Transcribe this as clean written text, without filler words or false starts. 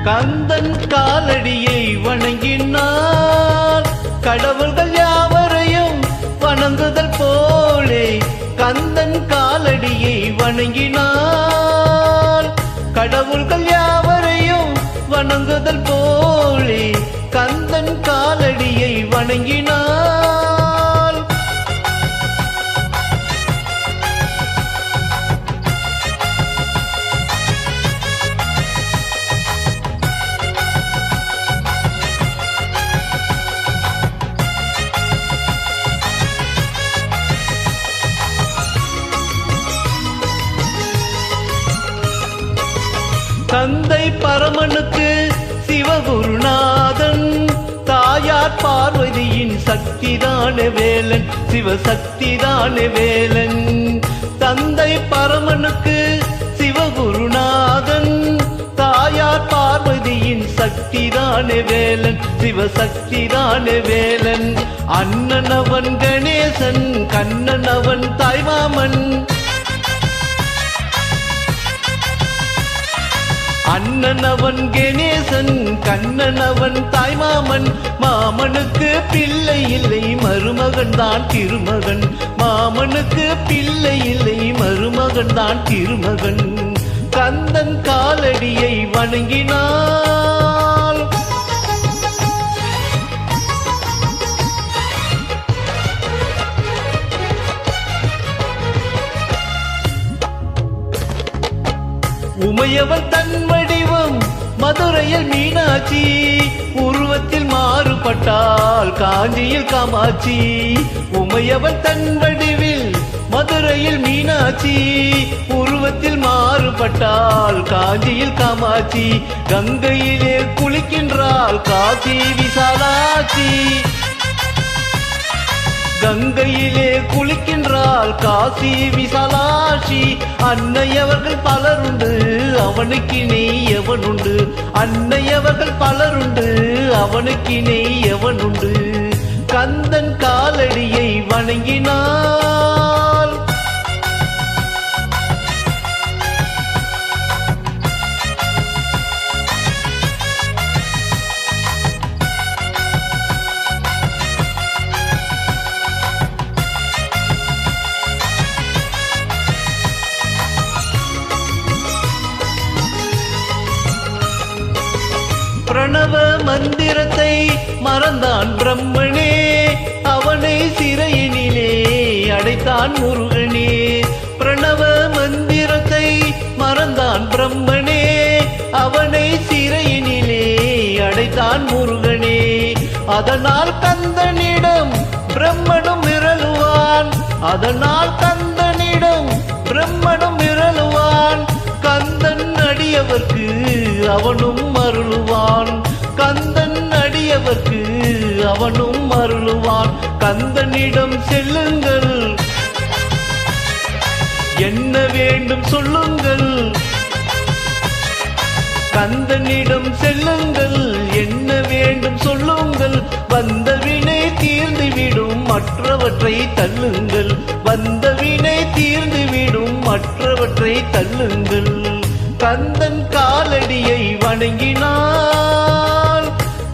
கந்தன் காலடியை வணங்கினார் கடவுள்கள் யாவரையும் வணங்குதல் போலே கந்தன் காலடியை வணங்கினார் கடவுள்கள் யாவரையும் வணங்குதல் போலே கந்தன் காலடியை வணங்கினார். தந்தை பரமனுக்கு சிவகுருநாதன் தாயார் பார்வதியின் சக்திதான வேலன் சிவசக்திதான வேலன். தந்தை பரமனுக்கு சிவகுருநாதன் தாயார் பார்வதியின் சக்திதான வேலன் சிவசக்திதான வேலன். அண்ணனவன் கணேசன் கண்ணனவன் தாய்மாமன் அண்ணனவன் கணேசன் கண்ணனவன் தாய்மாமன். மாமனுக்கு பிள்ளை இல்லை மருமகன் தான் திருமகன் மாமனுக்கு பிள்ளை இல்லை மருமகன் தான் திருமகன். கந்தன் காலடியை வணங்கினாள். உமையவள் தன் வடிவம் மதுரையில் மீனாட்சி உருவத்தில் மாறுபட்டால் காஞ்சியில் காமாட்சி. உமையவள் தன் வடிவில் மதுரையில் மீனாட்சி உருவத்தில் மாறுபட்டால் காஞ்சியில் காமாட்சி. கங்கையிலே குளிக்கின்றாள் காசி விசாலாட்சி கங்கையிலே குளிக்கின்றாள் காசி விசாலாட்சி. அன்னையவர்கள் பலருண்டு அவனுக்கு நெய் எவனுண்டு அன்னையவர்கள் பலருண்டு அவனுக்கு நெய் எவனுண்டு. கந்தன் காலடியை வணங்கினாள். பிரணவ மந்திரத்தை மறந்தான் பிரம்மனே அவனை சிறையினிலே அடைத்தான் முருகனே. பிரணவ மந்திரத்தை மறந்தான் பிரம்மனே அவனை சிறையினிலே அடைத்தான் முருகனே. அதனால் கந்தனிடம் பிரம்மனும் மிரளுவான் அதனால் கந்தனிடம் பிரம்மனும் மிரளுவான். கந்தன் அடியவர்க்கு அவனும் அருளுவான் கந்தன் அடியவர்க்கு அவனும் அருளுவான். கந்தனிடம் செல்லுங்கள் என்ன வேண்டும் சொல்லுங்கள் கந்தனிடம் செல்லுங்கள் என்ன வேண்டும் சொல்லுங்கள். வந்த வினை தீர்ந்துவிடும் மற்றவற்றை தள்ளுங்கள் வந்த வினை தீர்ந்துவிடும் மற்றவற்றை தள்ளுங்கள். கந்தன் காலடி